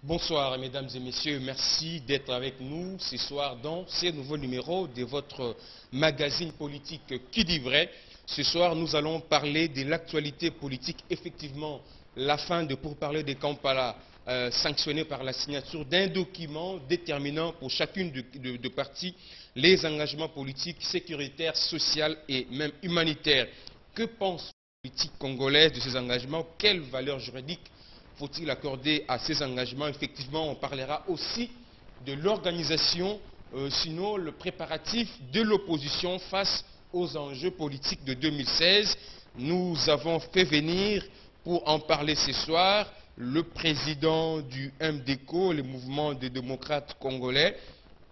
Bonsoir mesdames et messieurs, merci d'être avec nous ce soir dans ce nouveau numéro de votre magazine politique Qui dit vrai. Ce soir nous allons parler de l'actualité politique. Effectivement, la fin de pourparlers de Kampala sanctionnée par la signature d'un document déterminant pour chacune de parties les engagements politiques, sécuritaires, sociaux et même humanitaires. Que pense la politique congolaise de ces engagements? Quelle valeur juridique faut-il accorder à ces engagements? Effectivement, on parlera aussi de l'organisation, sinon le préparatif de l'opposition face aux enjeux politiques de 2016. Nous avons fait venir pour en parler ce soir le président du MDCO, le mouvement des démocrates congolais,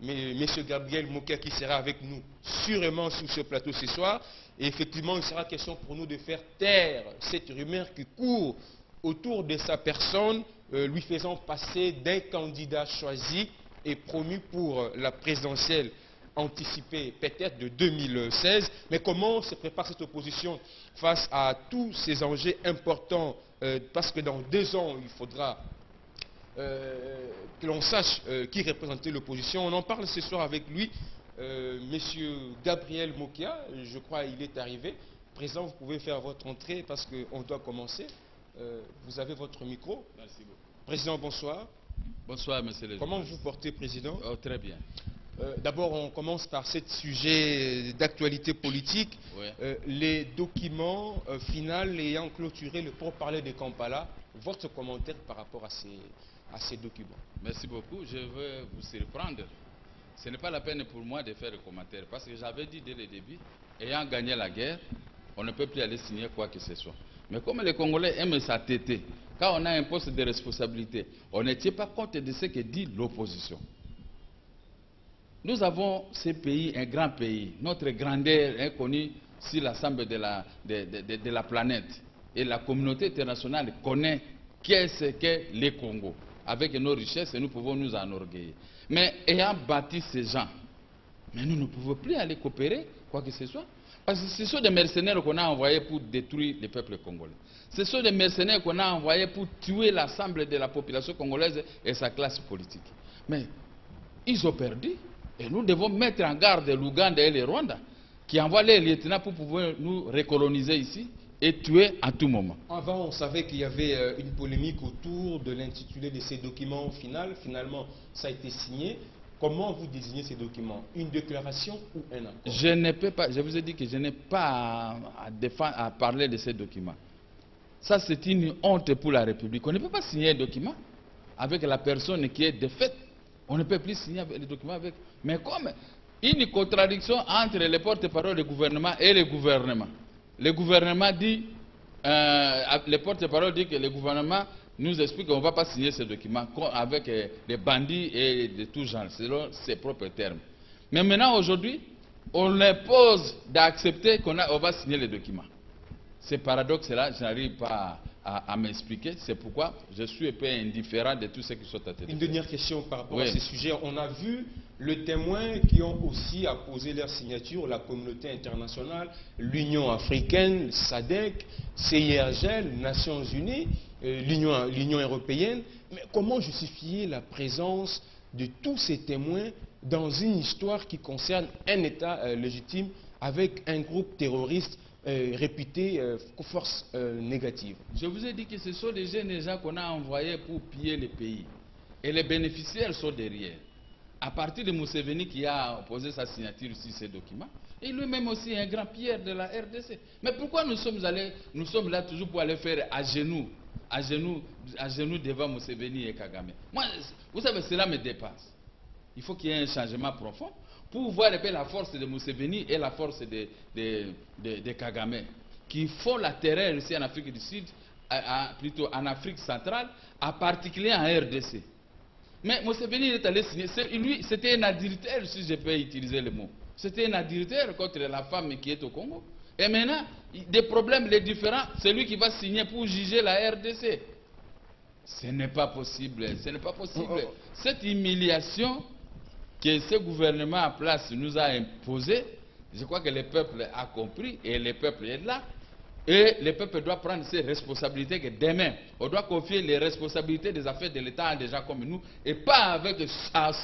M. Gabriel Mokia, qui sera avec nous sûrement sur ce plateau ce soir. Et effectivement, il sera question pour nous de faire taire cette rumeur qui court autour de sa personne, lui faisant passer d'un candidat choisi et promu pour la présidentielle anticipée peut-être de 2016. Mais comment se prépare cette opposition face à tous ces enjeux importants, parce que dans 2 ans, il faudra que l'on sache qui représentait l'opposition. On en parle ce soir avec lui, Monsieur Gabriel Mokia, je crois qu'il est arrivé. Président, vous pouvez faire votre entrée parce qu'on doit commencer. Vous avez votre micro. Merci beaucoup. Président, bonsoir. Bonsoir, monsieur le Comment vous portez, Président? Très bien. D'abord, on commence par ce sujet d'actualité politique. Oui. Les documents finaux ayant clôturé le pourparlers de Kampala. Votre commentaire par rapport à ces documents? Merci beaucoup. Je veux vous surprendre. Ce n'est pas la peine pour moi de faire le commentaire parce que j'avais dit dès le début, ayant gagné la guerre, on ne peut plus aller signer quoi que ce soit. Mais comme les Congolais aiment s'attêter, quand on a un poste de responsabilité, on ne tient pas compte de ce que dit l'opposition. Nous avons ce pays, un grand pays. Notre grandeur est connue sur l'ensemble de la planète. Et la communauté internationale connaît qu'est-ce qu'est le Congo. Avec nos richesses, nous pouvons nous enorgueillir. Mais ayant bâti ces gens, mais nous ne pouvons plus aller coopérer, quoi que ce soit. Parce que ce sont des mercenaires qu'on a envoyés pour détruire le peuple congolais. Ce sont des mercenaires qu'on a envoyés pour tuer l'ensemble de la population congolaise et sa classe politique. Mais ils ont perdu. Et nous devons mettre en garde l'Ouganda et le Rwanda, qui envoient les lieutenants pour pouvoir nous recoloniser ici et tuer à tout moment. Avant, on savait qu'il y avait une polémique autour de l'intitulé de ces documents au final. Finalement, ça a été signé. Comment vous désignez ces documents? Une déclaration ou un accord? Je ne peux pas, je vous ai dit que je n'ai pas à parler de ces documents. Ça, c'est une honte pour la République. On ne peut pas signer un document avec la personne qui est défaite. On ne peut plus signer les documents avec. Mais comme une contradiction entre les porte-parole du gouvernement et le gouvernement. Le gouvernement dit, les porte-parole disent que le gouvernement nous explique qu'on ne va pas signer ce document avec des bandits et de tout genre, selon ses propres termes. Mais maintenant, aujourd'hui, on impose d'accepter qu'on va signer les documents. Ce paradoxe-là, je n'arrive pas à m'expliquer. C'est pourquoi je suis un peu indifférent de tout ce qui sont à tête. Une dernière question par rapport à ces sujets. On a vu les témoins qui ont aussi apposé leur signature, la communauté internationale, l'Union africaine, SADC, CIRGL, Nations Unies, l'Union européenne. Mais comment justifier la présence de tous ces témoins dans une histoire qui concerne un État légitime avec un groupe terroriste réputé force négative? Je vous ai dit que ce sont des jeunes gens qu'on a envoyés pour piller le pays. Et les bénéficiaires sont derrière. À partir de Museveni qui a posé sa signature sur ces documents, et lui-même aussi un grand pierre de la RDC. Mais pourquoi nous sommes là toujours pour aller faire à genoux devant Museveni et Kagame? Moi, vous savez, cela me dépasse. Il faut qu'il y ait un changement profond pour voir un peu la force de Museveni et la force de Kagame, qui font la terreur ici en Afrique du Sud, plutôt en Afrique centrale, en particulier en RDC. Mais Museveni est allé signer. Lui, c'était un adultère, si je peux utiliser le mot. C'était un adultère contre la femme qui est au Congo. Et maintenant, des problèmes, les différents, c'est lui qui va signer pour juger la RDC. Ce n'est pas possible. Ce n'est pas possible. Cette humiliation que ce gouvernement en place nous a imposée, je crois que le peuple a compris et le peuple est là. Et le peuple doit prendre ses responsabilités que demain, on doit confier les responsabilités des affaires de l'État à des gens comme nous et pas avec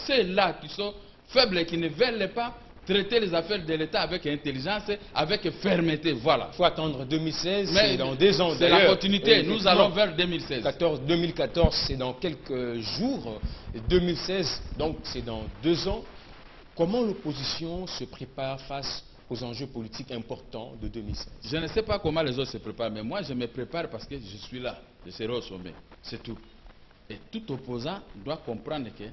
ceux-là qui sont faibles et qui ne veulent pas traiter les affaires de l'État avec intelligence, avec fermeté. Voilà. Il faut attendre 2016, c'est dans 2 ans. C'est la continuité. Nous allons vers 2016. 2014, c'est dans quelques jours. 2016, donc c'est dans 2 ans. Comment l'opposition se prépare face aux enjeux politiques importants de 2016? Je ne sais pas comment les autres se préparent, mais moi je me prépare parce que je suis là. Je serai au sommet. C'est tout. Et tout opposant doit comprendre que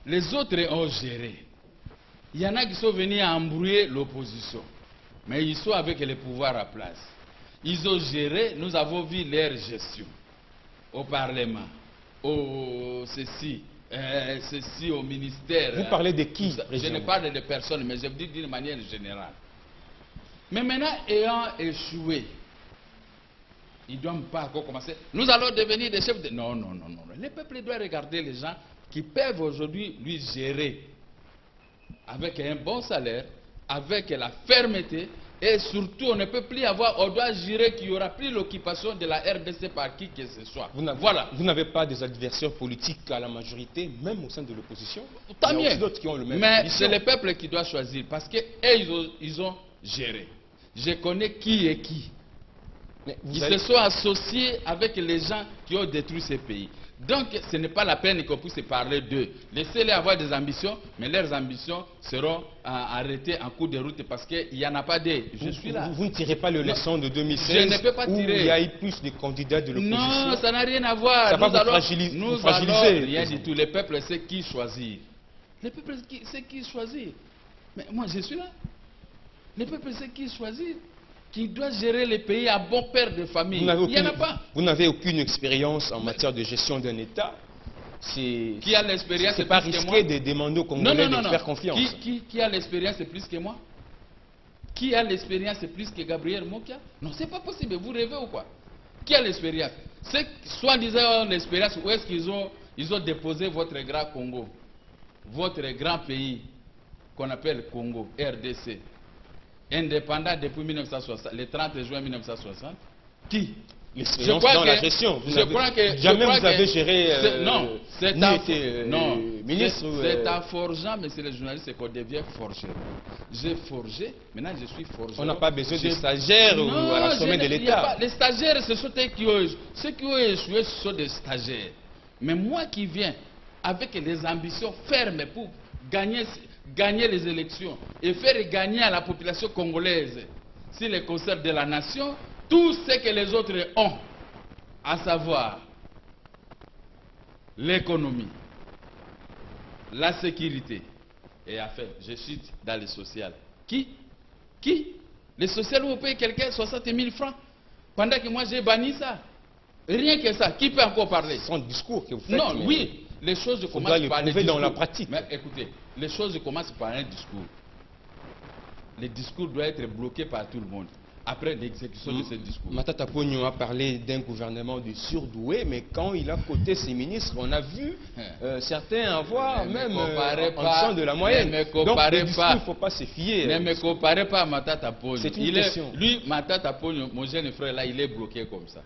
les autres ont géré. Il y en a qui sont venus embrouiller l'opposition. Mais ils sont avec les pouvoirs à place. Ils ont géré, nous avons vu leur gestion. Au Parlement, ceci au ministère. Vous parlez de qui? Je ne parle de personne, mais je vous dis d'une manière générale. Mais maintenant, ayant échoué, ils ne doivent pas encore commencer. Nous allons devenir des chefs de... Non, non, non, non. Le peuple doit regarder les gens qui peuvent aujourd'hui lui gérer avec un bon salaire, avec la fermeté, et surtout, on ne peut plus avoir, on doit gérer qu'il n'y aura plus l'occupation de la RDC par qui que ce soit. Voilà. Vous n'avez pas des adversaires politiques à la majorité, même au sein de l'opposition? Tant mieux. D'autres qui ont le même. Mais c'est le peuple qui doit choisir, parce qu'ils ont géré. Je connais qui est qui. Ils se sont associés avec les gens qui ont détruit ces pays. Donc, ce n'est pas la peine qu'on puisse parler d'eux. Laissez-les avoir des ambitions, mais leurs ambitions seront arrêtées en cours de route parce qu'il n'y en a pas d'eux. Je suis là. Vous ne tirez pas le leçon de 2016 je ne peux pas tirer. Où il y a eu plus de candidats de l'opposition? Non, ça n'a rien à voir. Ça va vous fragiliser. Rien du tout. Le peuple sait qui choisir. Le peuple sait qui choisir. Mais moi, je suis là. Le peuple sait qui choisir. Qui doit gérer les pays à bon père de famille. Il n'y en a pas. Vous n'avez aucune expérience en matière de gestion d'un État. Qui a l'expérience? C'est pas risqué de demander aux Congolais de faire confiance. Qui a l'expérience plus que moi? Qui a l'expérience plus que Gabriel Mokia? Non, c'est pas possible. Vous rêvez ou quoi? Qui a l'expérience? C'est soi-disant l'expérience. Où est-ce qu'ils ont déposé votre grand Congo? Votre grand pays qu'on appelle Congo, RDC. Indépendant depuis 1960, le 30 juin 1960. Qui? L'expérience dans la gestion. Jamais vous avez géré. Non, c'est ministre. C'est en forgeant, mais c'est les journalistes qu'on devient forgeron. J'ai forgé, maintenant je suis forgeron. On n'a pas besoin de stagiaires ou à la sommet de l'État. Les stagiaires, ce sont ceux qui ont échoué, ce sont des stagiaires. Mais moi qui viens avec les ambitions fermes pour gagner les élections et faire gagner à la population congolaise, si les concerts de la nation, tout ce que les autres ont, à savoir l'économie, la sécurité, et enfin, je cite dans le social. Qui? Les social où on paye quelqu'un 60 000 francs, pendant que moi j'ai banni ça. Rien que ça. Qui peut encore parler? C'est un discours que vous faites. Non, oui. Les choses commencent par les discours. Dans la pratique. Mais écoutez, les choses commencent par un discours. Le discours doit être bloqué par tout le monde. Après l'exécution de ce discours. Matata Pogno a parlé d'un gouvernement de surdoué, mais quand il a coté ses ministres, on a vu certains avoir même en dessous de la moyenne. Donc le discours, il ne faut pas se fier. Ne me comparez pas à Matata Pogno. C'est une question. Lui, Matata Pogno, mon jeune frère là, il est bloqué comme ça.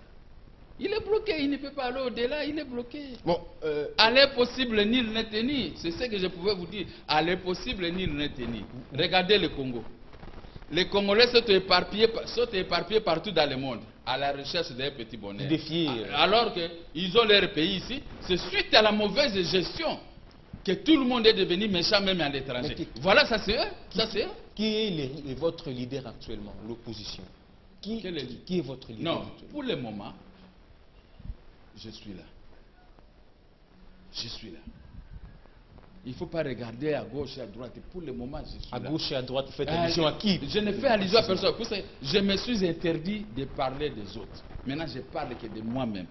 Il est bloqué, il ne peut pas aller au-delà, il est bloqué. Bon, à l'impossible, nul n'est tenu. C'est ce que je pouvais vous dire. À l'impossible, nul n'est tenu. Regardez le Congo. Les Congolais sont éparpillés partout dans le monde, à la recherche d'un petit bonheur. Alors qu'ils ont leur pays ici, c'est suite à la mauvaise gestion que tout le monde est devenu méchant, même à l'étranger. Voilà, ça c'est eux. Qui est votre leader actuellement, l'opposition? Qui est votre leader? Non, pour le moment, je suis là. Je suis là. Il ne faut pas regarder à gauche et à droite. Pour le moment, je suis là. À gauche et à droite, vous faites allusion à qui? Je ne fais allusion à personne. Je me suis interdit de parler des autres. Maintenant, je parle que de moi-même.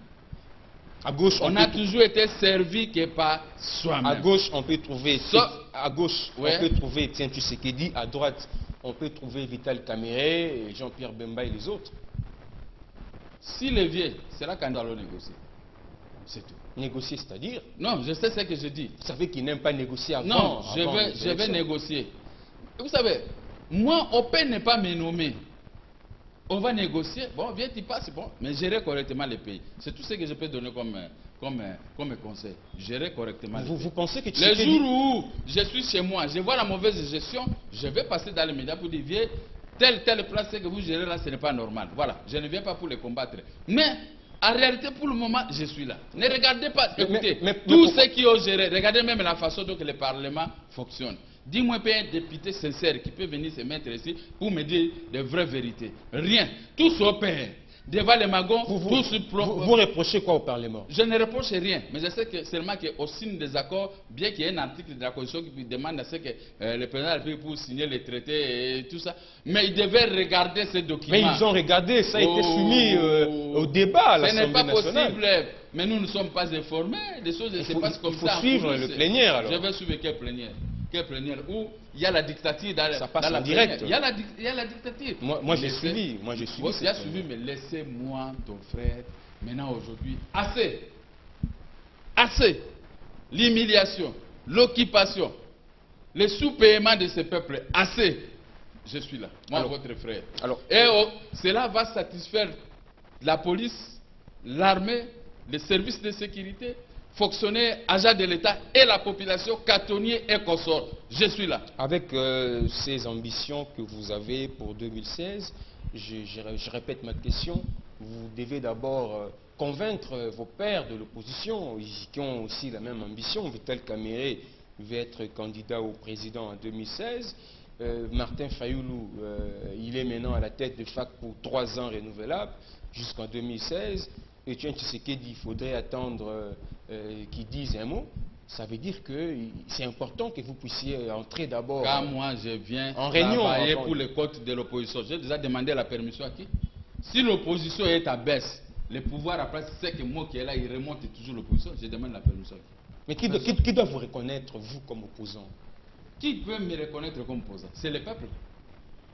À gauche, on a toujours été servi que par soi-même. À gauche, on peut trouver on peut trouver Etienne Tshisekedi. À droite, on peut trouver Vital Kamerhe, Jean-Pierre Bemba et les autres. Si les vieux, c'est là qu'on doit le négocier. C'est tout. Négocier, c'est-à-dire? Non, je sais ce que je dis. Vous savez qu'ils n'aiment pas négocier avant. Non, je vais négocier. Vous savez, moi, on peut ne pas me nommer. On va négocier. Bon, viens, tu passes. Bon, mais gérer correctement les pays. C'est tout ce que je peux donner comme conseil. Gérer correctement les pays. Vous pensez que Les jours où je suis chez moi, je vois la mauvaise gestion, je vais passer dans les médias pour dire, viens, telle place que vous gérez là, ce n'est pas normal. Voilà, je ne viens pas pour les combattre. Mais, en réalité, pour le moment, je suis là. Ne regardez pas, écoutez, tous ceux qui ont géré, regardez même la façon dont le Parlement fonctionne. Dis-moi un député sincère qui peut venir se mettre ici pour me dire de vraies vérités. Rien. Tous opèrent. Devant les magons, vous reprochez quoi au Parlement? Je ne reproche rien, mais je sais que seulement qu'au signe des accords, bien qu'il y ait un article de la Constitution qui demande à ce que le président de la République pour signer les traités et tout ça, mais ils devaient regarder ces documents. Mais ils ont regardé, ça a été soumis au débat à l'Assemblée nationale. Ce n'est pas possible, mais nous ne sommes pas informés, des choses se passent comme ça. Il faut suivre le plénière alors. Je vais suivre quel plénière? Quelle plénière où il y a la dictature dans ça passe en direct. Il y a la dictature. Moi j'ai suivi. Moi j'ai suivi, mais laissez-moi, ton frère, maintenant aujourd'hui, assez. Assez. L'humiliation, l'occupation, le sous-paiement de ce peuple, assez. Je suis là, moi votre frère. Et cela va satisfaire la police, l'armée, les services de sécurité, fonctionnaires, agents de l'État et la population, cantonniers et consorts. Je suis là. Avec ces ambitions que vous avez pour 2016, je répète ma question, vous devez d'abord convaincre vos pairs de l'opposition qui ont aussi la même ambition. Vital Kamerhe veut être candidat au président en 2016. Martin Fayoulou, il est maintenant à la tête de FAC pour 3 ans renouvelables jusqu'en 2016. Etienne Tshisekedi, il faudrait attendre qu'il dise un mot. Ça veut dire que c'est important que vous puissiez entrer d'abord quand moi je viens en réunion travailler pour les côtes de l'opposition. J'ai déjà demandé la permission à qui? Si l'opposition est à baisse, le pouvoir après c'est que moi qui est là, il remonte toujours l'opposition. Je demande la permission à qui? Mais qui doit vous reconnaître, vous, comme opposant? Qui peut me reconnaître comme opposant? C'est le peuple.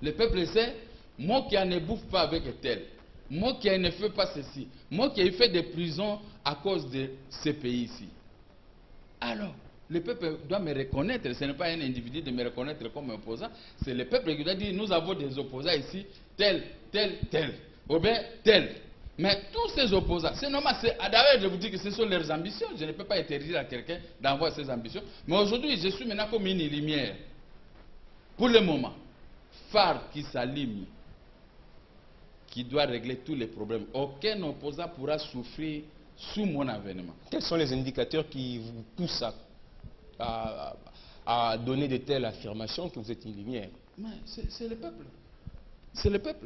Le peuple sait, moi qui ne bouffe pas avec tel. Moi qui ne fais pas ceci, moi qui ai fait des prisons à cause de ces pays-ci. Alors, le peuple doit me reconnaître, ce n'est pas un individu de me reconnaître comme opposant, c'est le peuple qui doit dire, nous avons des opposants ici, tel, ou bien tel. Mais tous ces opposants, c'est normal, d'ailleurs je vous dis que ce sont leurs ambitions, je ne peux pas interdire à quelqu'un d'avoir ses ambitions, mais aujourd'hui je suis maintenant comme une lumière. Pour le moment, phare qui s'allume, qui doit régler tous les problèmes. Aucun opposant pourra souffrir sous mon avènement. Quels sont les indicateurs qui vous poussent à donner de telles affirmations que vous êtes une lumière? C'est le peuple. C'est le peuple.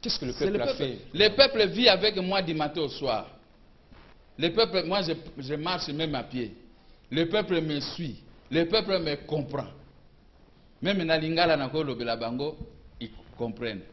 Qu'est-ce que le peuple a fait? Le peuple vit avec moi du matin au soir. Le peuple, moi je marche même à pied. Le peuple me suit. Le peuple me comprend. Même dans Lingala, Bango, ils comprennent.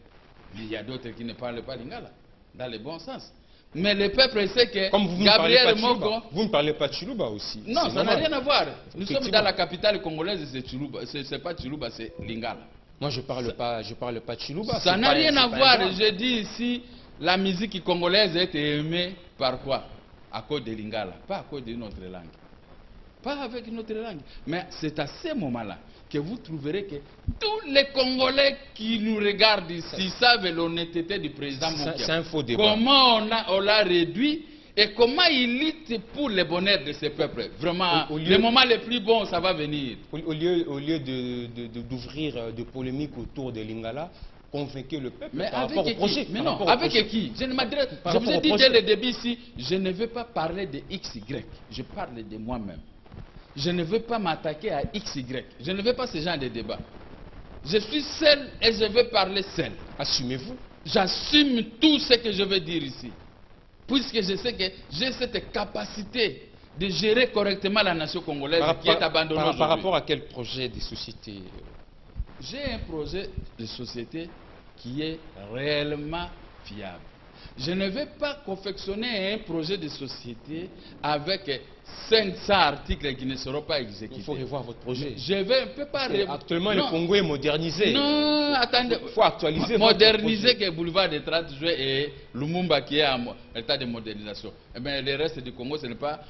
Mais il y a d'autres qui ne parlent pas lingala, dans le bon sens. Mais le peuple sait que comme vous Gabriel Moko... Vous ne parlez pas de Chiluba aussi. Non, ça n'a rien à voir. Nous sommes dans la capitale congolaise, c'est Chiluba. C'est pas Chiluba, c'est Lingala. Moi, je parle pas de Chiluba. Ça n'a rien à voir. Je dis ici, la musique congolaise est aimée par quoi? À cause de Lingala, pas à cause de notre langue. Pas avec notre langue. Mais c'est à ce moment-là que vous trouverez que tous les Congolais qui nous regardent ici savent l'honnêteté du président Mokia. C'est un faux débat. Comment on l'a réduit et comment il lutte pour le bonheur de ce peuple. Vraiment, le moment le plus bon, ça va venir. Au lieu d'ouvrir de polémiques autour de Lingala, convainquez le peuple mais par rapport au projet. Mais non, avec qui? Je vous ai dit dès le début ici, je ne veux pas parler de XY, je parle de moi-même. Je ne veux pas m'attaquer à XY. Je ne veux pas ce genre de débat. Je suis seul et je veux parler seul. Assumez-vous. J'assume tout ce que je veux dire ici. Puisque je sais que j'ai cette capacité de gérer correctement la nation congolaise qui est abandonnée aujourd'hui. Par rapport à quel projet de société? J'ai un projet de société qui est réellement fiable. Je ne vais pas confectionner un projet de société avec 500 articles qui ne seront pas exécutés. Il faut revoir votre projet. Je ne peux pas revoir. Actuellement, le Congo est modernisé. Non, attendez. Il faut actualiser moderniser que le boulevard de 30 juillet et Lumumba qui est en état de modernisation. Eh bien, le reste du Congo, ce n'est pas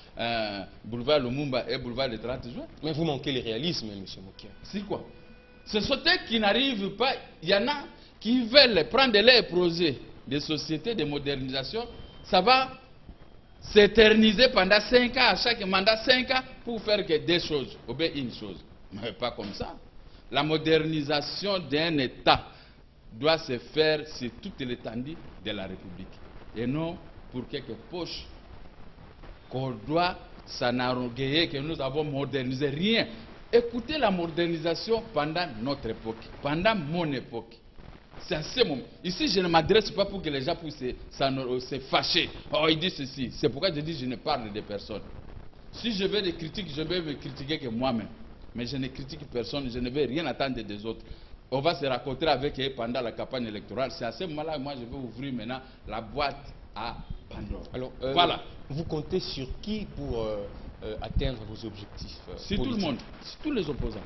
boulevard Lumumba et boulevard de 30 juillet. Mais vous manquez le réalisme, M. Mokia. C'est quoi? Ce sont eux qui n'arrivent pas. Il y en a qui veulent prendre les projets des sociétés de modernisation, ça va s'éterniser pendant 5 ans, à chaque mandat 5 ans, pour faire que des choses, ou bien une chose. Mais pas comme ça. La modernisation d'un État doit se faire sur toute l'étendue de la République. Et non pour quelques poches qu'on doit s'enorgueillir que nous avons modernisé. Rien. Écoutez la modernisation pendant notre époque, pendant mon époque. C'est à ce moment. Ici, je ne m'adresse pas pour que les gens puissent se fâcher. Oh, il dit ceci. C'est pourquoi je dis que je ne parle de personne. Si je veux des critiques, je vais me critiquer que moi-même. Mais je ne critique personne, je ne vais rien attendre des autres. On va se rencontrer avec eux pendant la campagne électorale. C'est à ce moment-là, moi, je vais ouvrir maintenant la boîte à Pandore. Alors, voilà. Vous comptez sur qui pour atteindre vos objectifs C'est tout le monde, c'est tous les opposants.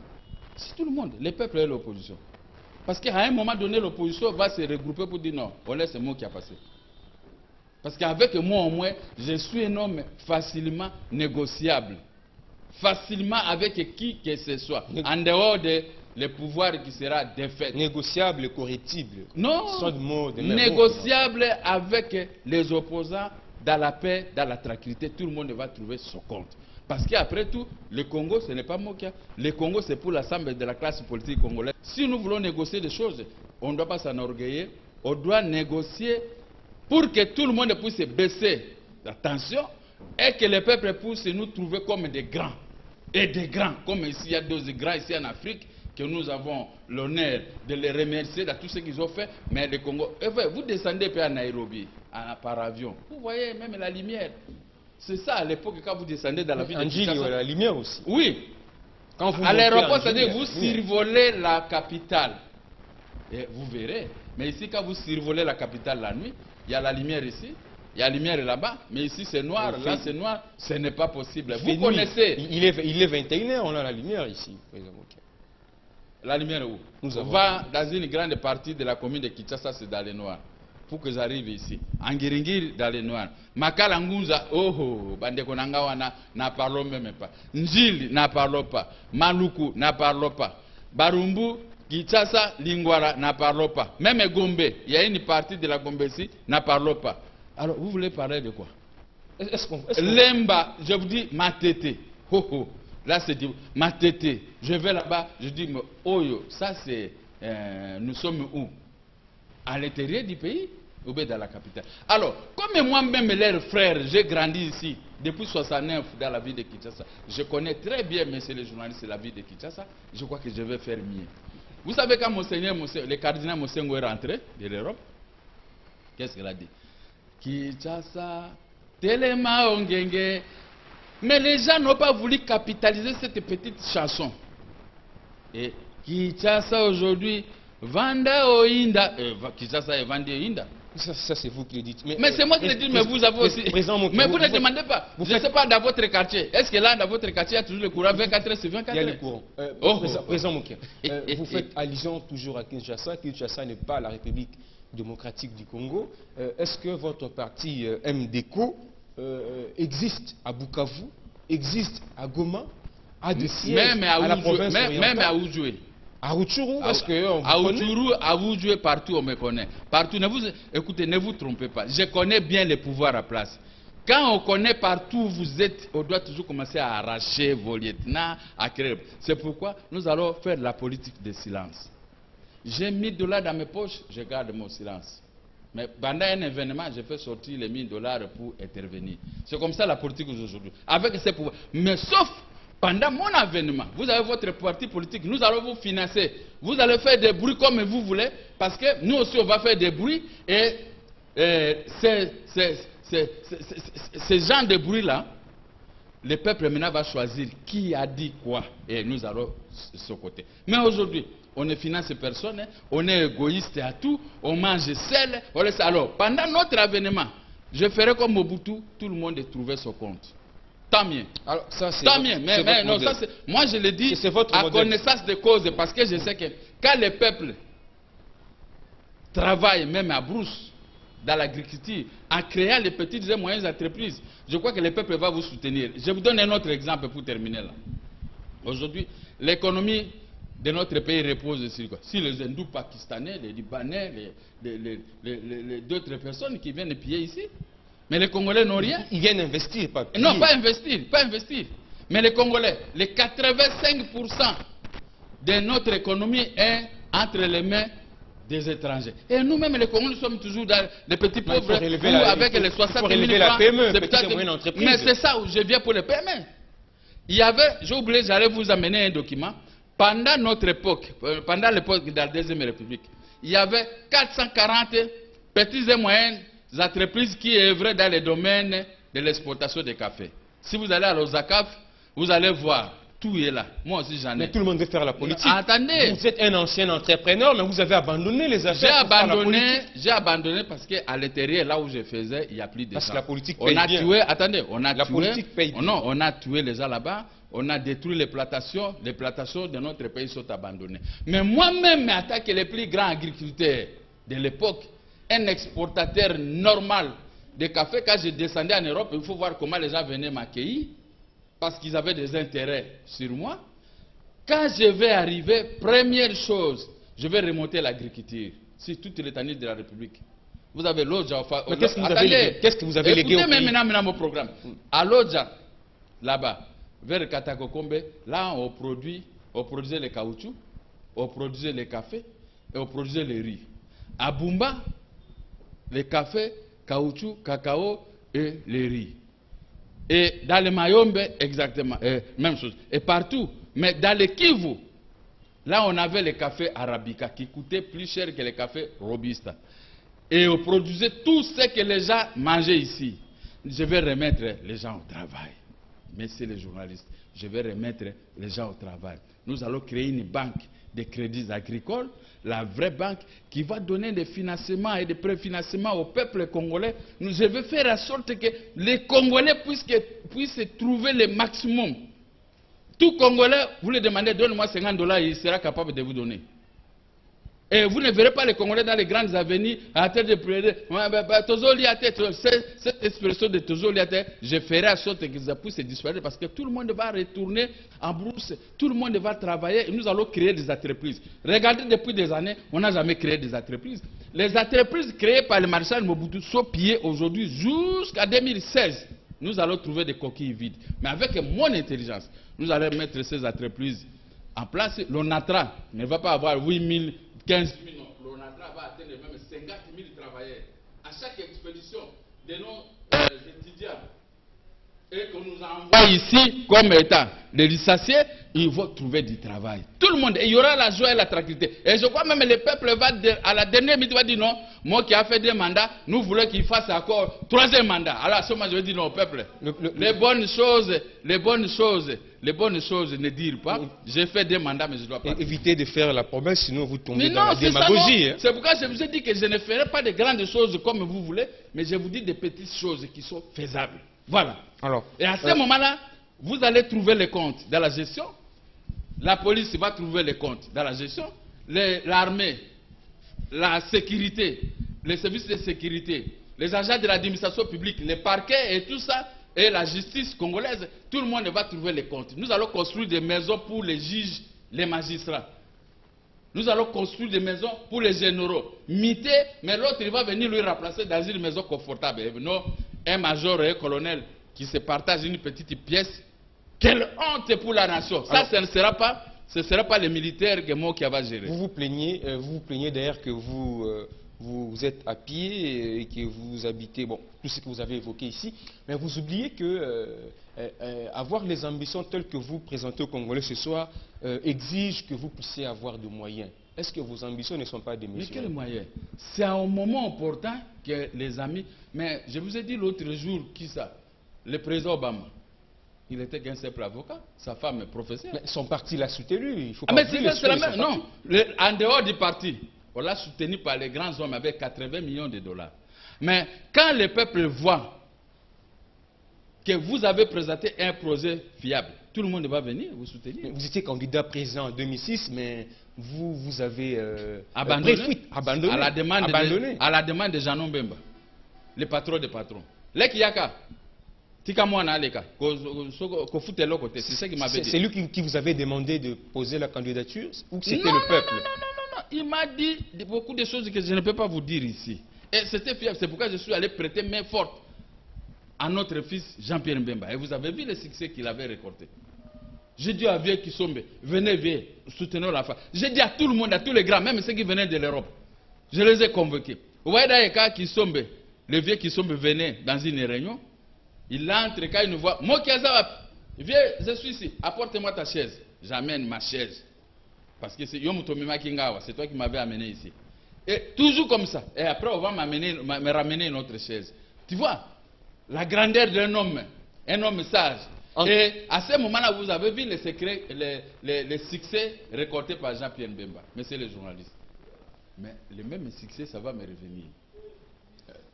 C'est tout le monde, les peuples et l'opposition. Parce qu'à un moment donné, l'opposition va se regrouper pour dire non, on laisse ce mot qui a passé. Parce qu'avec moi au moins, je suis un homme facilement négociable. Facilement avec qui que ce soit. En dehors de le pouvoir qui sera défait. Négociable et correctible. Non, négociable avec les opposants dans la paix, dans la tranquillité. Tout le monde va trouver son compte. Parce qu'après tout, le Congo, ce n'est pas Mokia. Le Congo, c'est pour l'ensemble de la classe politique congolaise. Si nous voulons négocier des choses, on ne doit pas s'enorgueillir. On doit négocier pour que tout le monde puisse baisser la tension et que le peuple puisse nous trouver comme des grands. Et des grands, comme ici, il y a deux grands ici en Afrique, que nous avons l'honneur de les remercier de tout ce qu'ils ont fait. Mais le Congo, vous descendez à Nairobi par avion, vous voyez même la lumière. C'est ça à l'époque quand vous descendez dans la ville de Kinshasa. La lumière aussi. Oui. Quand vous à l'aéroport, c'est-à-dire vous survolez la capitale. Et vous verrez. Mais ici, quand vous survolez la capitale la nuit, il y a la lumière ici, il y a la lumière là-bas, mais ici c'est noir, là c'est noir, ce n'est pas possible. Vous connaissez. Il est 21h, on a la lumière ici. La lumière où? On va dans une grande partie de la commune de Kinshasa, c'est dans le noir. Pour que j'arrive ici. Angiringiri dans le noir. Makalanguza, oh, Bandeko Nangawana, n'en parlons même pas. Njili, n'en parlons pas. Maluku, n'en parlons pas. Barumbu, Kinshasa, Lingwara, n'en parlons pas. Même Gombe, il y a une partie de la Gombe ici, n'en parlons pas. Alors, vous voulez parler de quoi? Lemba, je vous dis, Matete. Oh, oh. Là, c'est dit, Matete. Je vais là-bas, je dis, mais, oh, yo, ça c'est, nous sommes où? À l'intérieur du pays ou bien dans la capitale. Alors, comme moi-même, leurs frères, j'ai grandi ici depuis 69 dans la ville de Kinshasa. Je connais très bien, messieurs les journalistes, la ville de Kinshasa. Je crois que je vais faire mieux. Vous savez quand le cardinal Mosengo est rentré de l'Europe, qu'est-ce qu'il a dit? Kinshasa, Telema Ongenge. Mais les gens n'ont pas voulu capitaliser cette petite chanson. Et Kinshasa aujourd'hui, Vanda Oinda, Kinshasa est Vanda Oinda. Ça c'est vous qui le dites. Mais c'est moi qui le dis, mais vous avez aussi. Mais vous ne demandez pas. Je ne sais pas dans votre quartier. Est-ce que là, dans votre quartier, il y a toujours le courant 24 heures sur 24 heures? Il y a le courant. Président Mokia, vous faites allusion toujours à Kinshasa. Kinshasa n'est pas la République démocratique du Congo. Est-ce que votre parti MDECO existe à Bukavu, existe à Goma, à des sièges à la province orientale? Même à Oujoué. À Rutshuru, parce que à Rutshuru, à Oujoué, partout on me connaît. Partout, écoutez, ne vous trompez pas. Je connais bien les pouvoirs à place. Quand on connaît partout où vous êtes, on doit toujours commencer à arracher vos lieutenants, à créer. C'est pourquoi nous allons faire la politique de silence. J'ai $1000 dans mes poches, je garde mon silence. Mais pendant un événement, je fais sortir les $1000 pour intervenir. C'est comme ça la politique aujourd'hui. Avec ces pouvoirs. Mais sauf pendant mon avènement, vous avez votre parti politique, nous allons vous financer. Vous allez faire des bruits comme vous voulez, parce que nous aussi on va faire des bruits. Et ces gens de bruits-là, le peuple maintenant va choisir qui a dit quoi. Et nous allons de ce côté. Mais aujourd'hui, on ne finance personne, on est égoïste à tout, on mange seul. Alors, pendant notre avènement, je ferai comme Mobutu, tout le monde ait trouvé son compte. Tant mieux. Alors, ça, tant mieux. Mais non, ça, moi, je le dis à connaissance de cause, parce que je sais que quand le peuple travaille, même à brousse, dans l'agriculture, en créant les petites et moyennes entreprises, je crois que le peuple va vous soutenir. Je vous donne un autre exemple pour terminer là. Aujourd'hui, l'économie de notre pays repose sur quoi? Sur les hindous pakistanais, les libanais, d'autres personnes qui viennent piller ici. Mais les Congolais n'ont rien. Ils viennent investir, pas piller. Non, pas investir, pas investir. Mais les Congolais, les 85% de notre économie est entre les mains des étrangers. Et nous-mêmes, les Congolais, nous sommes toujours dans les petits pauvres avec les 60 000 francs. Mais c'est ça où je viens pour les PME. Il y avait, j'ai oublié, j'allais vous amener un document. Pendant notre époque, pendant l'époque de la Deuxième République, il y avait 440 petites et moyennes entreprises qui œuvraient dans le domaine de l'exportation de café. Si vous allez à l'Ozakaf, vous allez voir, tout est là. Moi aussi j'en ai. Mais tout le monde veut faire la politique. Attendez. Vous êtes un ancien entrepreneur, mais vous avez abandonné les affaires. J'ai abandonné parce qu'à l'intérieur, là où je faisais, il n'y a plus de gens. Parce que la politique paye bien. Tué, attendez, on a la tué. Politique paye bien. Non, on a tué les gens là-bas. On a détruit les plantations de notre pays sont abandonnées. Mais moi-même, en tant que le plus grand agriculteur de l'époque, un exportateur normal de café, quand je descendais en Europe, il faut voir comment les gens venaient m'accueillir, parce qu'ils avaient des intérêts sur moi. Quand je vais arriver, première chose, je vais remonter l'agriculture sur toute l'étendue de la République. Vous avez l'Odja. Mais qu'est-ce que vous avez légué au pays? Écoutez maintenant mon programme. À l'Odja, là-bas, vers Katakokombe, là on produisait le caoutchouc, on produisait le café et on produisait le riz. À Bumba, le café, caoutchouc, cacao et le riz. Et dans le Mayombe, exactement, même chose. Et partout. Mais dans le Kivu, là on avait le café arabica qui coûtait plus cher que le café robusta. Et on produisait tout ce que les gens mangeaient ici. Je vais remettre les gens au travail. Messieurs les journalistes, je vais remettre les gens au travail. Nous allons créer une banque de crédits agricoles, la vraie banque qui va donner des financements et des préfinancements au peuple congolais. Je vais faire en sorte que les Congolais puissent trouver le maximum. Tout Congolais, vous lui demandez, donne-moi $50, il sera capable de vous donner. Et vous ne verrez pas les Congolais dans les grandes avenues à tête de pleurer. Cette expression de Tozoliate, je ferai en sorte que ça puisse disparaître parce que tout le monde va retourner en brousse, tout le monde va travailler et nous allons créer des entreprises. Regardez, depuis des années, on n'a jamais créé des entreprises. Les entreprises créées par le maréchal Mobutu sont pillées aujourd'hui jusqu'à 2016. Nous allons trouver des coquilles vides. Mais avec mon intelligence, nous allons mettre ces entreprises en place. L'ONATRA ne va pas avoir 8 000, 15 000, non. L'ONATRA va atteindre même 50 000 travailleurs. À chaque expédition de nos étudiants et qu'on nous envoie ici comme état les licenciés, ils vont trouver du travail. Tout le monde, il y aura la joie et la tranquillité. Et je crois même que le peuple va, à la dernière minute, va dire non, moi qui a fait 2 mandats, nous voulons qu'il fasse encore 3e mandat. Alors à ce moment, je vais dire non au peuple. Les bonnes choses ne dirent pas. J'ai fait 2 mandats, mais je dois pas. Évitez de faire la promesse, sinon vous tombez dans la démagogie. C'est pourquoi je vous ai dit que je ne ferai pas de grandes choses comme vous voulez, mais je vous dis des petites choses qui sont faisables. Voilà. Alors, et à ce moment-là, vous allez trouver les comptes dans la gestion. La police va trouver les comptes dans la gestion. L'armée, la sécurité, les services de sécurité, les agents de l'administration publique, les parquets et tout ça, et la justice congolaise, tout le monde va trouver les comptes. Nous allons construire des maisons pour les juges, les magistrats. Nous allons construire des maisons pour les généraux. Mité, mais l'autre, il va venir lui remplacer dans une maison confortable. Non, un major et un colonel qui se partagent une petite pièce. Quelle honte pour la nation. Ça, ce ne sera pas les militaires que moi qui va gérer. Vous vous plaignez d'ailleurs que vous êtes à pied et que vous habitez, bon, tout ce que vous avez évoqué ici, mais vous oubliez que avoir les ambitions telles que vous présentez aux Congolais ce soir exige que vous puissiez avoir des moyens. Est-ce que vos ambitions ne sont pas démesurées? Mais quels moyens? C'est un moment important que les amis... Mais je vous ai dit l'autre jour, qui ça? Le président Obama. Il était qu'un simple avocat, sa femme est professeure. Mais son parti l'a soutenu, il faut pas... mais c'est la même. Non, en dehors du parti, on l'a soutenu par les grands hommes avec 80 millions de dollars. Mais quand le peuple voit que vous avez présenté un projet fiable, tout le monde va venir vous soutenir. Mais vous étiez candidat président en 2006, mais vous avez abandonné à la demande de Jean Mbemba, le patron des patrons. Les Kiyaka, C'est ça qu'il m'avait dit. C'est lui qui vous avait demandé de poser la candidature ou c'était Non, le peuple? non. Il m'a dit beaucoup de choses que je ne peux pas vous dire ici. Et c'était fiable. C'est pourquoi je suis allé prêter main forte à notre fils Jean-Pierre Mbemba. Et vous avez vu le succès qu'il avait récolté. J'ai dit à Vieux Kisombe, venez, soutenons la femme. J'ai dit à tout le monde, à tous les grands, même ceux qui venaient de l'Europe. Je les ai convoqués. Vous voyez d'ailleurs Kisombe, le Vieux Kisombe venait dans une réunion. Il entre, quand il nous voit, moi viens, je suis ici, apporte-moi ta chaise. J'amène ma chaise. Parce que c'est Yomutomima Kingawa, c'est toi qui m'avais amené ici. Et toujours comme ça. Et après, on va me ramener une autre chaise. Tu vois, la grandeur d'un homme sage. Et à ce moment-là, vous avez vu les secrets, les succès récoltés par Jean-Pierre Mbemba, monsieur le journaliste. Mais le même succès, ça va me revenir.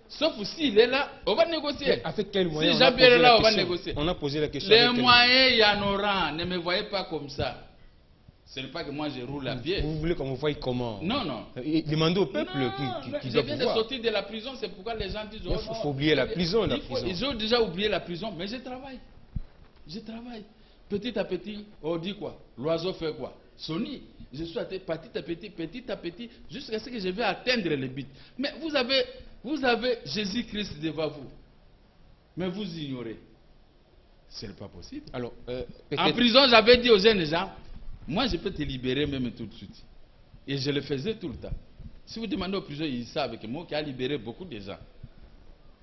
Sauf s'il est là, on va négocier. Avec quel moyen? Si Jean-Pierre est là, on va négocier. On a posé la question. Les moyens, il y en aura. Ne me voyez pas comme ça. Ce n'est pas que moi je roule à pied. Vous voulez qu'on vous voie comment? Non. Demandez au peuple qui doit je viens de sortir de la prison, c'est pourquoi les gens disent... Il faut oublier la prison. Ils ont déjà oublié la prison, mais je travaille. Petit à petit, on dit quoi? L'oiseau fait quoi? Sony. Je suis petit à petit, jusqu'à ce que je vais atteindre le but. Mais vous avez Jésus-Christ devant vous. Mais vous ignorez. Ce n'est pas possible. Alors, en prison, j'avais dit aux jeunes gens, moi je peux te libérer même tout de suite. Et je le faisais tout le temps. Si vous demandez aux prisonniers, ils savent que moi qui a libéré beaucoup de gens.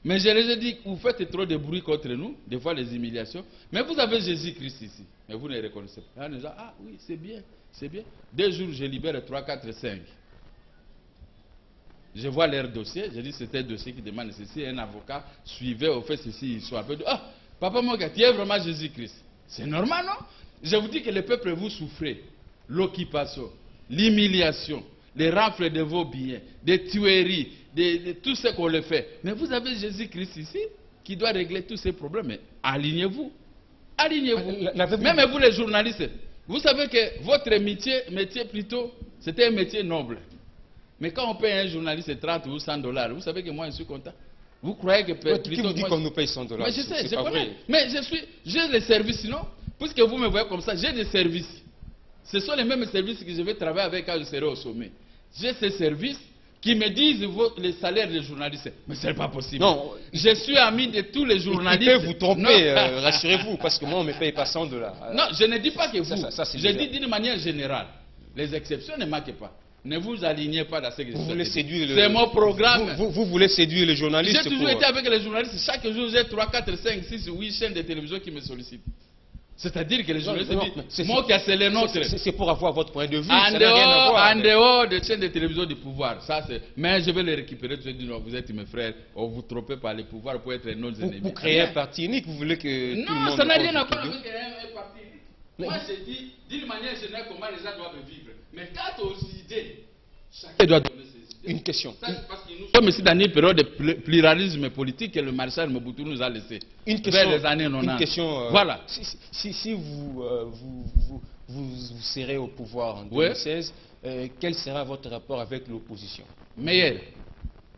Mais je les ai dit, vous faites trop de bruit contre nous, des fois les humiliations. Mais vous avez Jésus-Christ ici. Mais vous ne le reconnaissez pas. On dit, ah oui, c'est bien, c'est bien. 2 jours, je libère 3, 4, 5. Je vois leur dossier. Je dis, c'était un dossier qui demande ceci. Un avocat suivait, au fait ceci, ils sont un peu de, ah, papa Moga, tu es vraiment Jésus-Christ. C'est normal, non? Je vous dis que le peuple, vous souffrez. L'occupation, l'humiliation, les rafles de vos biens, des tueries, de tout ce qu'on le fait. Mais vous avez Jésus-Christ ici qui doit régler tous ces problèmes. Mais alignez-vous. Alignez-vous. Même vous les journalistes, vous savez que votre métier plutôt, c'était un métier noble. Mais quand on paye un journaliste 30 ou 100 $, vous savez que moi je suis content. Vous croyez que plutôt... Qui vous dit qu'on nous paye 100 $? Mais je sais, je connais. Mais j'ai les services, non? Puisque vous me voyez comme ça, j'ai des services. Ce sont les mêmes services que je vais travailler avec quand je serai au sommet. J'ai ces services qui me disent les salaires des journalistes. Mais ce n'est pas possible. Non. Je suis ami de tous les journalistes. Ils peuvent vous tromper, rassurez-vous, parce que moi on ne me paye pas 100 $. Non, je ne dis pas que vous. Je dis d'une manière générale. Les exceptions ne manquent pas. Ne vous alignez pas dans ce que je voulez séduire C'est mon programme. Vous voulez séduire les journalistes. J'ai toujours été avec les journalistes. Chaque jour, j'ai 3, 4, 5, 6, 8 chaînes de télévision qui me sollicitent. C'est-à-dire que les journalistes disent, moi qui a scellé notre... C'est pour avoir votre point de vue. En dehors des chaînes de télévision du pouvoir. Mais je vais les récupérer. Je dis, non, vous êtes mes frères. On vous trompez par le pouvoir pour être nos ennemis. Vous créez un parti unique. Vous voulez que tout le monde... Non, ça n'a rien à voir avec un parti unique. Moi, je dis, d'une manière générale, comment les gens doivent vivre. Mais quant aux idées, chacun doit donner ses idées. Une question. Parce que nous sommes ici dans une période de pluralisme politique que le maréchal Mobutu nous a laissé. Une question, vers les années 90. Une question. Voilà. Si vous serez au pouvoir en 2016, quel sera votre rapport avec l'opposition? Meilleur.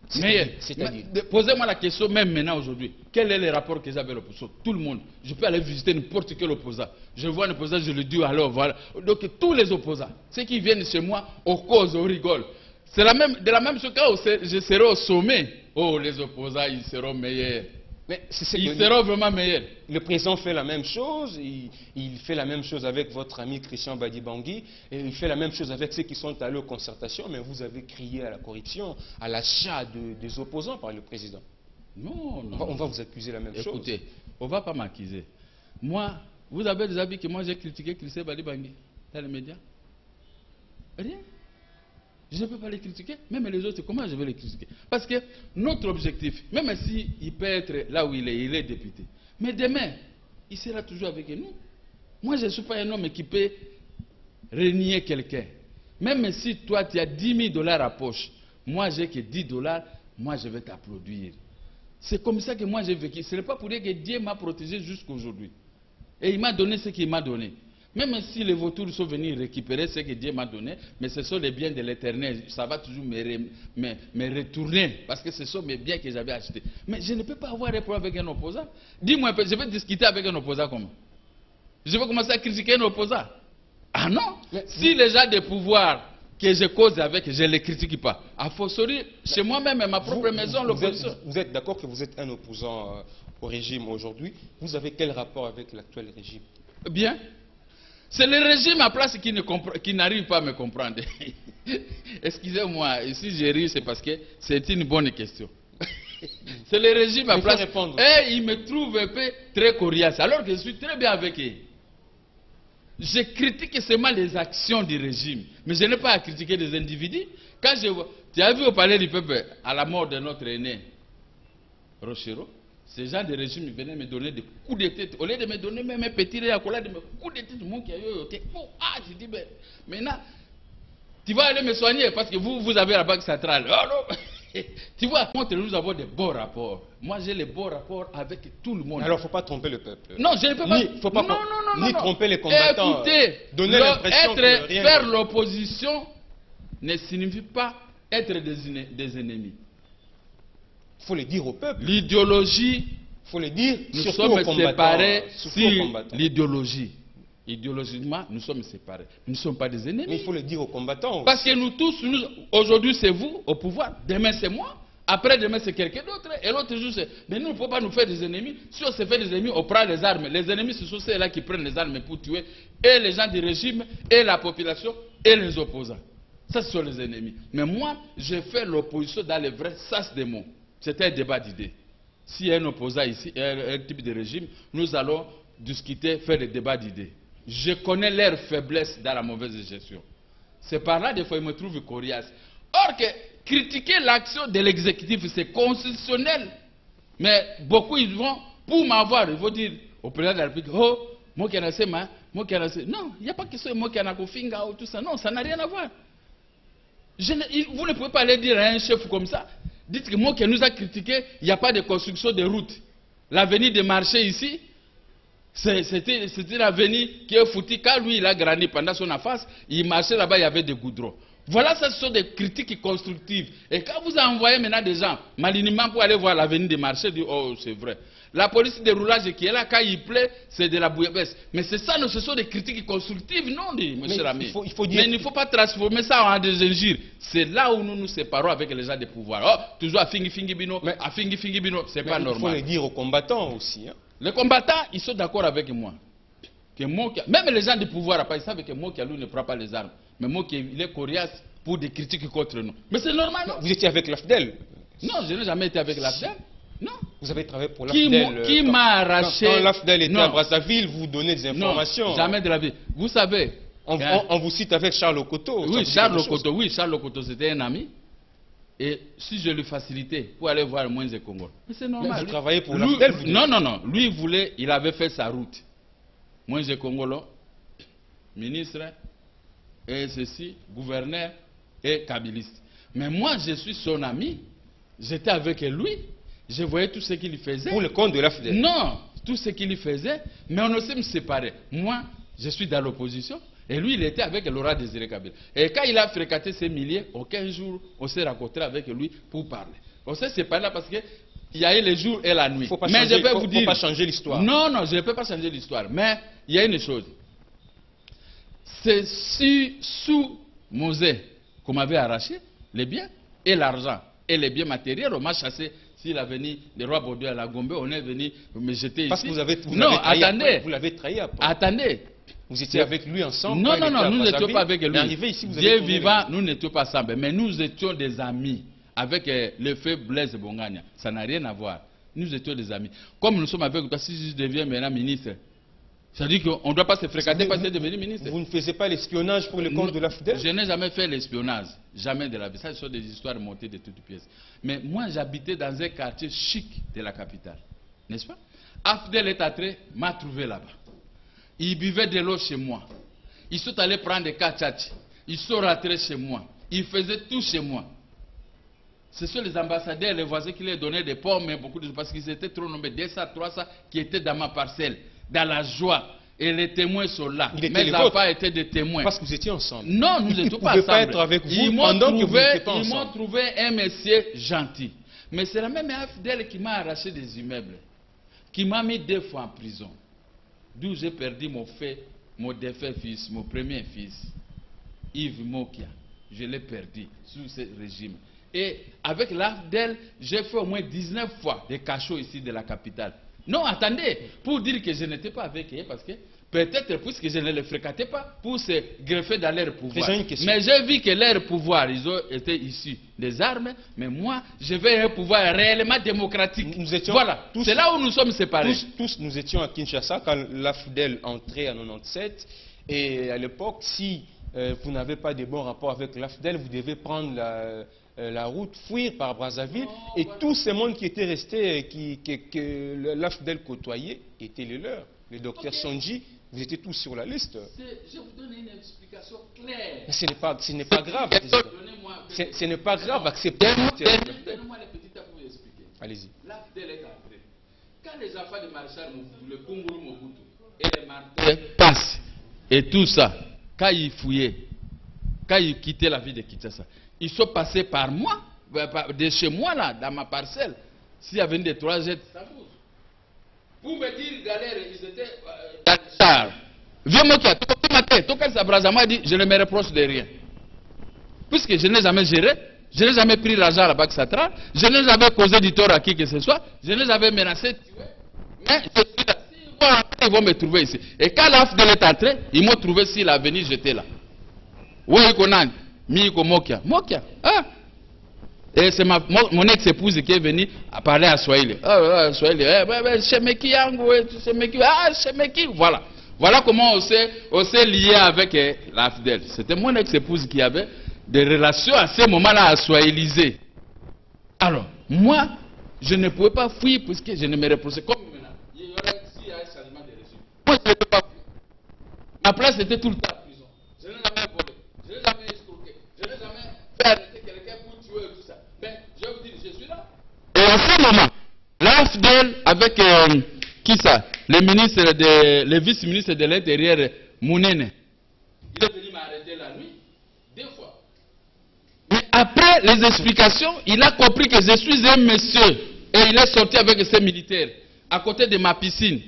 C'est-à-dire posez-moi la question même maintenant aujourd'hui. Quel est le rapport que j'ai avec l'opposition? Tout le monde. Je peux aller visiter n'importe quel opposant. Je vois un opposant, je le dis alors voilà. Donc tous les opposants, ceux qui viennent chez moi, on cause, on rigole. C'est de la même chose quand je serai au sommet. Oh, les opposants, ils seront meilleurs. Mais ils seront vraiment meilleurs. Le président fait la même chose. Il fait la même chose avec votre ami Christian Badibangui. Et il fait la même chose avec ceux qui sont allés aux concertations. Mais vous avez crié à la corruption, à l'achat des opposants par le président. Non. On va vous accuser la même chose. Écoutez, on ne va pas m'accuser. Moi, vous avez déjà vu que moi j'ai critiqué Christian Badibangui dans les médias? Rien. Je ne peux pas les critiquer. Même les autres, comment je vais les critiquer? Parce que notre objectif, même s'il peut être là où il est député, mais demain, il sera toujours avec nous. Moi, je ne suis pas un homme qui peut renier quelqu'un. Même si toi, tu as 10 000 $ à poche, moi, j'ai que 10 $, moi, je vais t'applaudir. C'est comme ça que moi, j'ai vécu. Ce n'est pas pour dire que Dieu m'a protégé jusqu'à aujourd'hui. Et il m'a donné ce qu'il m'a donné. Même si les vautours sont venus récupérer ce que Dieu m'a donné, mais ce sont les biens de l'Éternel. Ça va toujours me retourner, parce que ce sont mes biens que j'avais achetés. Mais je ne peux pas avoir un problème avec un opposant. Dis-moi un peu, je vais discuter avec un opposant comment? Je vais commencer à critiquer un opposant? Ah non. Mais si les gens de pouvoir que je cause avec, je ne les critique pas. A fortiori, chez moi-même, ma propre maison, l'opposition. Vous êtes d'accord que vous êtes un opposant au régime aujourd'hui. Vous avez quel rapport avec l'actuel régime? Bien. C'est le régime à place qui n'arrive pas à me comprendre. Excusez-moi, si j'ai ri, c'est parce que c'est une bonne question. C'est le régime à place. Et il me trouve un peu très coriace, alors que je suis très bien avec eux. Je critique seulement les actions du régime, mais je n'ai pas à critiquer des individus. Quand tu as vu au palais du peuple, à la mort de notre aîné, Rochero, ces gens de régime venaient me donner des coups de tête. Au lieu de me donner même un petit réacola, de me coups de tête, mon qui a eu. Ah, je dis, ben, maintenant, tu vas aller me soigner parce que vous avez la banque centrale. Oh non! Tu vois, nous avons des bons rapports. Moi, j'ai les bons rapports avec tout le monde. Alors, il ne faut pas tromper le peuple. Non, je ne peux pas. Faut pas ni tromper les combattants. Écoutez, donner l'impression que rien faire l'opposition ne signifie pas être des ennemis. Il faut le dire au peuple. L'idéologie, il faut le dire, nous sommes séparés sur l'idéologie. Idéologiquement, nous sommes séparés. Nous ne sommes pas des ennemis. Mais il faut le dire aux combattants aussi. Parce que nous tous, aujourd'hui c'est vous au pouvoir, demain c'est moi, après demain c'est quelqu'un d'autre, et l'autre jour c'est... Mais nous ne pouvons pas nous faire des ennemis. Si on se fait des ennemis, on prend les armes. Les ennemis, ce sont ceux-là qui prennent les armes pour tuer et les gens du régime, et la population, et les opposants. Ça, ce sont les ennemis. Mais moi, je fais l'opposition dans les vrais sens des mots. C'était un débat d'idées. S'il y a un opposant ici, un type de régime, nous allons discuter, faire des débats d'idées. Je connais leurs faiblesses dans la mauvaise gestion. C'est par là, des fois, ils me trouvent coriace. Or que critiquer l'action de l'exécutif, c'est constitutionnel. Mais beaucoup, ils vont, pour m'avoir, ils vont dire au président de la République, oh, moi qui en ai ma, moi qui en ai... Non, il n'y a pas que ça, moi qui en ai finga ou tout ça. Non, ça n'a rien à voir. Vous ne pouvez pas aller dire à un chef comme ça. Dites que moi qui nous a critiqué, il n'y a pas de construction de route. L'avenir des marchés ici, c'était l'avenir qui est foutu. Quand lui, il a grandi pendant son enfance, il marchait là-bas, il y avait des goudrons. Voilà, ce sont des critiques constructives. Et quand vous envoyez maintenant des gens, malignement pour aller voir l'avenir des marchés, dit, oh, c'est vrai. La police de roulage qui est là, quand il plaît, c'est de la bouillabaisse. Mais c'est ça, ce sont des critiques constructives, non, dit M. Rami. Mais il ne faut pas transformer ça en des injures. C'est là où nous nous séparons avec les gens de pouvoir. Oh, toujours à Fingi Fingi Bino, à Fingi Fingi Bino, c'est pas normal. Il faut le dire aux combattants aussi. Hein. Les combattants, ils sont d'accord avec moi. Que même les gens du pouvoir, ils savent que Mokialou ne prend pas les armes. Mais Mokialou, il est coriace pour des critiques contre nous. Mais c'est normal, non? Vous étiez avec l'AFDEL? Non, je n'ai jamais été avec l'AFDEL. Non. Vous avez travaillé pour l'AFDEL. Qui m'a arraché? Quand l'AFDEL était à Brazzaville, vous donnez des informations. Non, jamais de la vie. Vous savez... On vous cite avec Charles Okoto. Oui, Charles Okoto, c'était un ami. Et si je lui facilitais pour aller voir moins de Congo. Mais c'est normal. Vous travaillez pour l'AFDEL? Non. Lui, il avait fait sa route. Moins de Congo, ministre, et ceci, gouverneur et kabiliste. Mais moi, je suis son ami. J'étais avec lui. Je voyais tout ce qu'il faisait. Pour le compte de l'AFDEL? Non, tout ce qu'il faisait. Mais on ne sait me séparer. Moi, je suis dans l'opposition. Et lui, il était avec Laurent Désiré Kabila. Et quand il a fréquenté ces milliers, aucun jour, on s'est rencontré avec lui pour parler. On s'est séparé là parce qu'il y a eu le jour et la nuit. Mais je peux vous dire... Il ne faut pas changer l'histoire. Non, je ne peux pas changer l'histoire. Mais il y a une chose. C'est sous Mosée qu'on m'avait arraché les biens et l'argent et les biens matériels. On m'a chassé. S'il a venu le roi Baudouin à la Gombe, on est venu me jeter ici. Parce que vous l'avez trahi après. Attendez. Vous étiez avec lui ensemble? Non, nous n'étions pas avec lui. Arrivé ici, vous Dieu vivant, nous n'étions pas ensemble. Mais nous étions des amis avec le feu Blaise Bongania. Ça n'a rien à voir. Nous étions des amis. Comme nous sommes avec toi, si je deviens maintenant ministre, ça veut dire qu'on ne doit pas se fréquenter parce que devenir ministre. Vous ne faisiez pas l'espionnage pour le compte de l'AFDEL? Je n'ai jamais fait l'espionnage. Jamais de la vie. Ça, ce sont des histoires montées de toutes pièces. Mais moi, j'habitais dans un quartier chic de la capitale. N'est-ce pas? AFDEL est entré, m'a trouvé là-bas. Ils buvaient de l'eau chez moi. Ils sont allés prendre des kachachi. Ils sont rentrés chez moi. Ils faisaient tout chez moi. Ce sont les ambassadeurs, les voisins qui leur donnaient des pommes, mais beaucoup de... Parce qu'ils étaient trop nombreux, 200, 300, qui étaient dans ma parcelle, dans la joie. Et les témoins sont là. Il était Mes les enfants vôtres. étaient des témoins. Parce que vous étiez ensemble. Non, nous n'étions pas Ils ne pouvaient ensemble. pas être avec vous Ils m'ont pendant que vous trouvé, n'étiez pas ils m'ont ensemble. trouvé un monsieur gentil. Mais c'est la même AFDL qui m'a arraché des immeubles, qui m'a mis 2 fois en prison. D'où j'ai perdu mon défunt fils, mon premier fils, Yves Mokia. Je l'ai perdu sous ce régime. Et avec l'AFDL, j'ai fait au moins 19 fois des cachots ici de la capitale. Non, attendez, pour dire que je n'étais pas avec eux, parce que peut-être puisque je ne les fréquentais pas, pour se greffer dans leur pouvoir. Mais j'ai vu que leur pouvoir, ils ont été issus des armes, mais moi, je veux un pouvoir réellement démocratique. Voilà, c'est là où nous sommes séparés. Tous nous étions à Kinshasa quand l'AFDL entrait en 97, et à l'époque, si vous n'avez pas de bons rapports avec l'AFDL, vous devez prendre la route, fuir par Brazzaville, et tous ces mondes qui étaient restés, que l'AFDL côtoyait, étaient les leurs. Le docteur Sondji, vous étiez tous sur la liste. Je vous donne une explication claire. Mais ce n'est pas grave. Ce n'est pas grave, acceptez. Donnez-moi les petits tas pour vous expliquer. Allez-y. L'AFDL est entrée. Quand les enfants de Maréchal Mobutu, le Kunguru Mobutu, et les Martin passent, et tout ça, quand ils fouillaient, quand ils quittaient la ville de Kinshasa, ils sont passés par moi, de chez moi là, dans ma parcelle. S'il y avait des 3 jets, ça bouge. Pour me dire, galère, ils étaient dans le char. Viens-moi qui a tout matin, tout quand ça Brazama dit, je ne me reproche de rien. Puisque je n'ai jamais géré, je n'ai jamais pris l'argent à la Banque centrale, je n'ai jamais causé du tort à qui que ce soit, je n'ai jamais menacé de tuer. Mais je suis là. Ils vont me trouver ici. Et quand l'AFDL est entrée, ils m'ont trouvé sur l'avenue, j'étais là. Oui, Konan, Miko Mokia. Mokia. Ah. Et c'est mon ex-épouse qui est venue à parler à Swahili. Swahili. Shemeki Yangu, Shemeki. Ah, Shemeki. Voilà. Voilà comment on s'est lié avec l'AFDL. C'était mon ex-épouse qui avait des relations à ce moment-là à swahiliser. Alors, moi, je ne pouvais pas fuir puisque je ne me reprochais comme maintenant. Il y aurait s'il y a un changement de régime. Moi, je ne peux pas fuir. Ma place était tout le temps en prison. Je n'ai jamais volé. Je n'ai jamais escroqué. Je n'ai jamais fait arrêter quelqu'un pour tuer et tout ça. Mais je vous dis, je suis là. Et à ce moment, l'AFDL avec qui ça? Le vice-ministre de l'Intérieur, Mounene. Il est venu m'arrêter la nuit, 2 fois. Mais après les explications, il a compris que je suis un monsieur. Et il est sorti avec ses militaires à côté de ma piscine.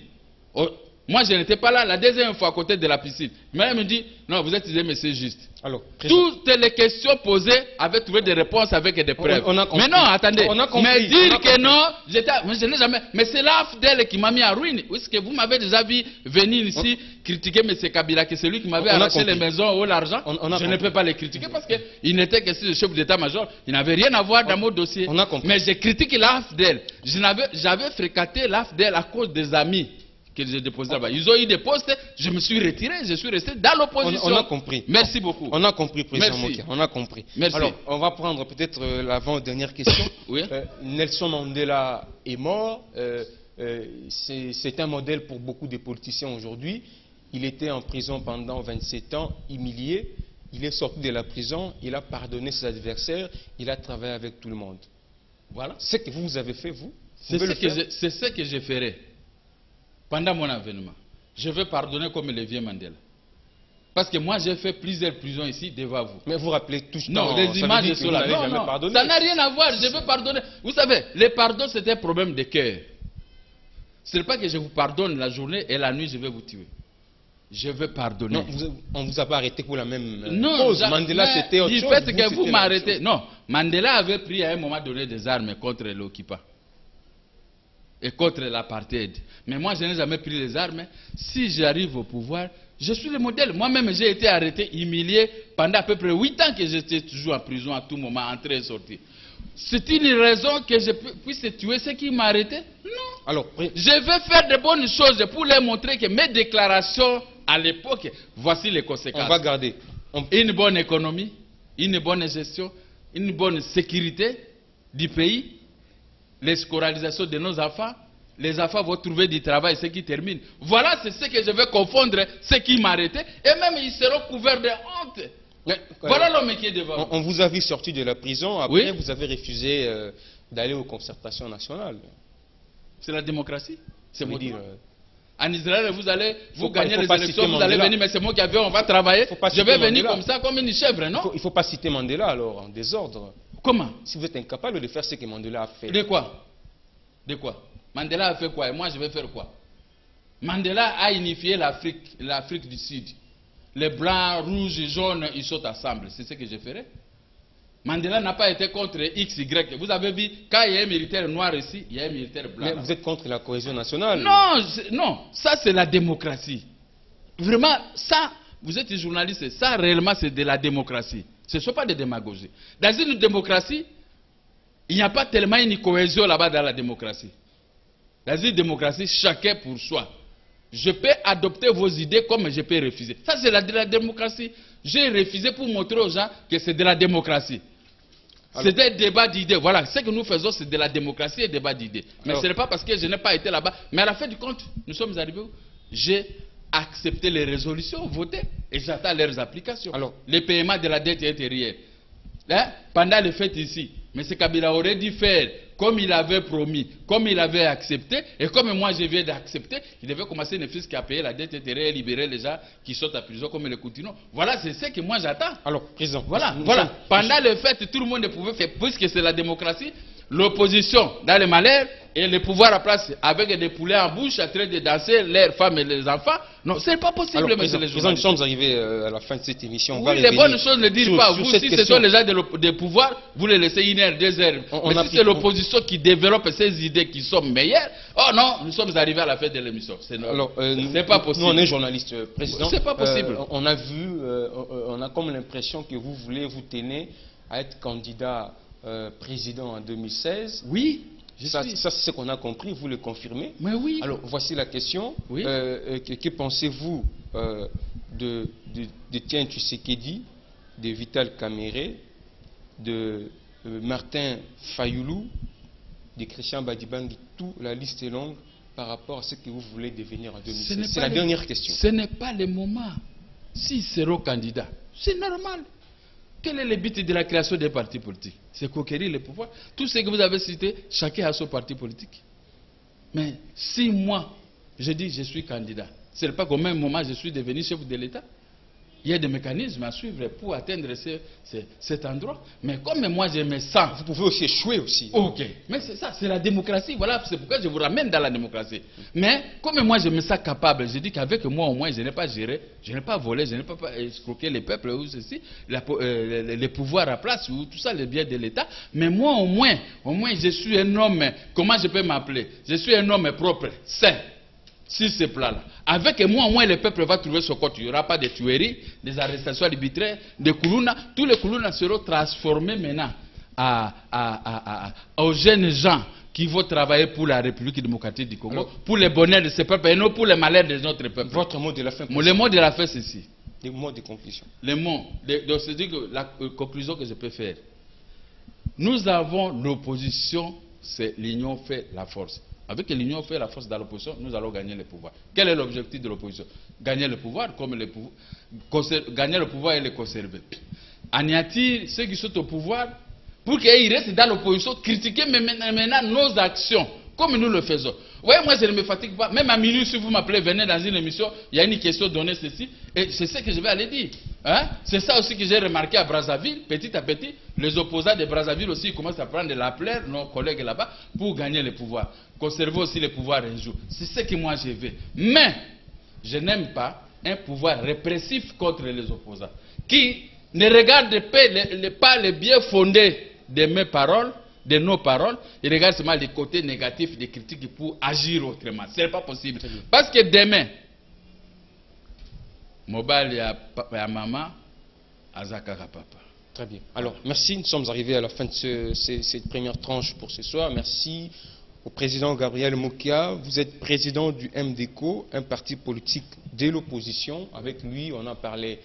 Moi, je n'étais pas là la 2e fois à côté de la piscine. Mais il me dit, non, vous êtes un monsieur juste. Alors, toutes les questions posées avaient trouvé des réponses avec des preuves. Mais non, attendez. Mais dire que non, je n'ai jamais. Mais c'est l'AFDL qui m'a mis en ruine. Puisque vous m'avez déjà vu venir ici critiquer M. Kabila, que c'est lui qui m'avait arraché les maisons ou l'argent. Je ne peux pas les critiquer parce qu'il n'était que le chef d'état-major. Il n'avait rien à voir dans mon dossier. Mais je critique l'AFDL. J'avais fréquenté l'AFDL à cause des amis que j'ai déposé là-bas. Ils ont eu des postes, je me suis retiré, je suis resté dans l'opposition. On a compris. Merci beaucoup. On a compris, président Mokia. On a compris. Merci. Alors, on va prendre peut-être l'avant-dernière question. Oui. Nelson Mandela est mort. C'est un modèle pour beaucoup de politiciens aujourd'hui. Il était en prison pendant 27 ans, humilié. Il est sorti de la prison, il a pardonné ses adversaires, il a travaillé avec tout le monde. Voilà. Ce que vous avez fait, vous. C'est ce que je ferai. Pendant mon avènement, je veux pardonner comme le vieux Mandela. Parce que moi, j'ai fait plusieurs prisons ici devant vous. Mais vous rappelez tout ce temps. Non, les images sont là. Non, ça n'a rien à voir. Je veux pardonner. Vous savez, le pardon, c'est un problème de cœur. Ce n'est pas que je vous pardonne la journée et la nuit, je vais vous tuer. Je veux pardonner. Non, on ne vous a pas arrêté pour la même cause. Mandela, c'était autre chose. Du fait que vous m'arrêtez. Non, Mandela avait pris à un moment donné des armes contre l'occupant et contre l'apartheid. Mais moi, je n'ai jamais pris les armes. Si j'arrive au pouvoir, je suis le modèle. Moi-même, j'ai été arrêté, humilié pendant à peu près 8 ans que j'étais toujours en prison à tout moment, entré et sorti. C'est une raison que je puisse tuer ceux qui m'ont arrêté? Non. Alors, je veux faire de bonnes choses pour leur montrer que mes déclarations à l'époque, voici les conséquences. On va garder. Une bonne économie, une bonne gestion, une bonne sécurité du pays, l'escolarisation de nos enfants, les enfants vont trouver du travail, ceux qui terminent. Voilà, c'est ce que je veux confondre, ceux qui m'ont arrêté, et même ils seront couverts de honte. Voilà l'homme qui est devant. On vous a vu sortir de la prison, après vous avez refusé d'aller aux concertations nationales. C'est la démocratie. C'est mon dire. En Israël, vous gagnez les pas élections, vous citer allez Mandela. venir, mais c'est moi qui avions, on va travailler. Faut pas Je citer vais venir Mandela. comme ça, comme une chèvre, non? Il ne faut pas citer Mandela alors, en désordre. Comment? Si vous êtes incapable de faire ce que Mandela a fait. De quoi? De quoi? Mandela a fait quoi? Et moi, je vais faire quoi? Mandela a unifié l'Afrique du Sud. Les blancs, rouges et jaunes, ils sont ensemble. C'est ce que je ferai. Mandela n'a pas été contre X, Y. Vous avez vu, quand il y a un militaire noir ici, il y a un militaire blanc. Mais vous êtes contre la cohésion nationale. Non, non, ça c'est la démocratie. Vraiment, ça, vous êtes journaliste, ça réellement c'est de la démocratie. Ce ne sont pas des démagogies. Dans une démocratie, il n'y a pas tellement une cohésion là-bas dans la démocratie. Dans une démocratie, chacun pour soi. Je peux adopter vos idées comme je peux refuser. Ça c'est de la démocratie. J'ai refusé pour montrer aux gens que c'est de la démocratie. C'est des débats d'idées. Voilà, ce que nous faisons, c'est de la démocratie et débat d'idées. Mais ce n'est pas parce que je n'ai pas été là-bas. Mais à la fin du compte, nous sommes arrivés où j'ai accepté les résolutions votées et j'attends leurs applications. Alors, les paiements de la dette intérieure. Hein? Pendant les fêtes ici, M. Kabila aurait dû faire comme il avait promis, comme il avait accepté, et comme moi je viens d'accepter, il devait commencer une fils qui a payé la dette intérieure et libérer les gens qui sont à prison comme le continent. Voilà, c'est ce que moi j'attends. Alors, président. Voilà. Pendant les fêtes, tout le monde pouvait faire, puisque c'est la démocratie, l'opposition dans le malheur et le pouvoir à place avec des poulets en bouche en train de danser, leurs femmes et les enfants. Non, c'est pas possible, alors, monsieur le président, journaliste. nous sommes arrivés à la fin de cette émission. Oui, les bonnes choses ne disent pas. Vous, si ce sont les gens de pouvoir, vous les laissez 1 heure, 2 heures. Mais si c'est l'opposition qui développe ces idées qui sont meilleures, oh non, nous sommes arrivés à la fin de l'émission. C'est pas possible. Nous, on est journalistes, président. C'est pas possible. On a vu, on a comme l'impression que vous voulez vous tenir à être candidat président en 2016. Oui. Ça, c'est ce qu'on a compris, vous le confirmez. Mais oui. Alors, voici la question. Oui. Que pensez-vous de Tiens Tshisekedi, de Vital Kamerhe, de Martin Fayoulou, de Christian Badibangi? Toute la liste est longue par rapport à ce que vous voulez devenir en 2016. C'est la dernière question. Ce n'est pas le moment. S'ils seront candidats, c'est normal. Quel est le but de la création des partis politiques? C'est conquérir le pouvoir. Tout ce que vous avez cité, chacun a son parti politique. Mais si moi, je dis je suis candidat, ce n'est pas qu'au même moment je suis devenu chef de l'État. Il y a des mécanismes à suivre pour atteindre cet endroit. Mais comme moi je me sens... Vous pouvez aussi échouer aussi. Ok. Mais c'est ça, c'est la démocratie. Voilà, c'est pourquoi je vous ramène dans la démocratie. Mais comme moi je me sens capable, je dis qu'avec moi au moins je n'ai pas géré, je n'ai pas volé, je n'ai pas escroqué les peuples ou ceci, les pouvoirs à place ou tout ça, les biens de l'État. Mais moi au moins je suis un homme, comment je peux m'appeler? Je suis un homme propre, sain. Sur ce plan-là. Avec moi, au moins, le peuple va trouver son compte. Il n'y aura pas de tueries, des arrestations arbitraires, des koulouna. Tous les koulouna seront transformés maintenant aux jeunes gens qui vont travailler pour la République démocratique du Congo, alors, pour le bonheur de ce peuple et non pour le malheur de notre peuple. Votre mot de la fin. Le mot de la fin, c'est ceci. Le mot de conclusion. Le mot. Donc, c'est la conclusion que je peux faire. Nous avons l'opposition, c'est l'union fait la force. Avec l'union fait la force dans l'opposition, nous allons gagner le pouvoir. Quel est l'objectif de l'opposition? Gagner le pouvoir, comme gagner le pouvoir et le conserver. Anéantir ceux qui sont au pouvoir pour qu'ils restent dans l'opposition, critiquer maintenant nos actions, comme nous le faisons. Vous voyez, moi je ne me fatigue pas. Même à minuit, si vous m'appelez, venez dans une émission, il y a une question donnée ceci, et c'est ce que je vais aller dire. Hein? C'est ça aussi que j'ai remarqué à Brazzaville, petit à petit, les opposants de Brazzaville aussi commencent à prendre de la plaire, nos collègues là-bas, pour gagner le pouvoir. Conserver aussi le pouvoir un jour. C'est ce que moi je veux. Mais, je n'aime pas un pouvoir répressif contre les opposants, qui ne regarde pas les biens fondés de mes paroles, de nos paroles, il regarde seulement les côtés négatifs des critiques pour agir autrement. Ce n'est pas possible. Parce que demain, Mobile et à maman, Azakara papa. Très bien. Alors, merci. Nous sommes arrivés à la fin de cette première tranche pour ce soir. Merci au président Gabriel Mokia. Vous êtes président du MDECO, un parti politique de l'opposition. Avec lui, on a parlé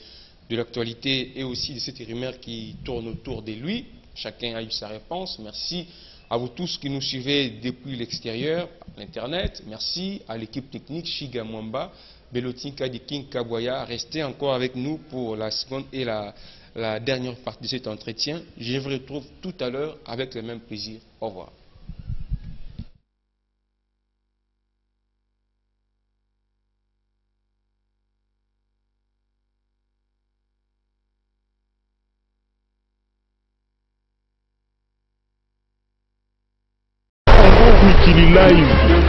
de l'actualité et aussi de cette rumeur qui tourne autour de lui. Chacun a eu sa réponse. Merci à vous tous qui nous suivez depuis l'extérieur, l'Internet. Merci à l'équipe technique Shiga Mwamba, Belotinka Diking Kaboya. Restez encore avec nous pour la seconde et la dernière partie de cet entretien. Je vous retrouve tout à l'heure avec le même plaisir. Au revoir. Mikili Live.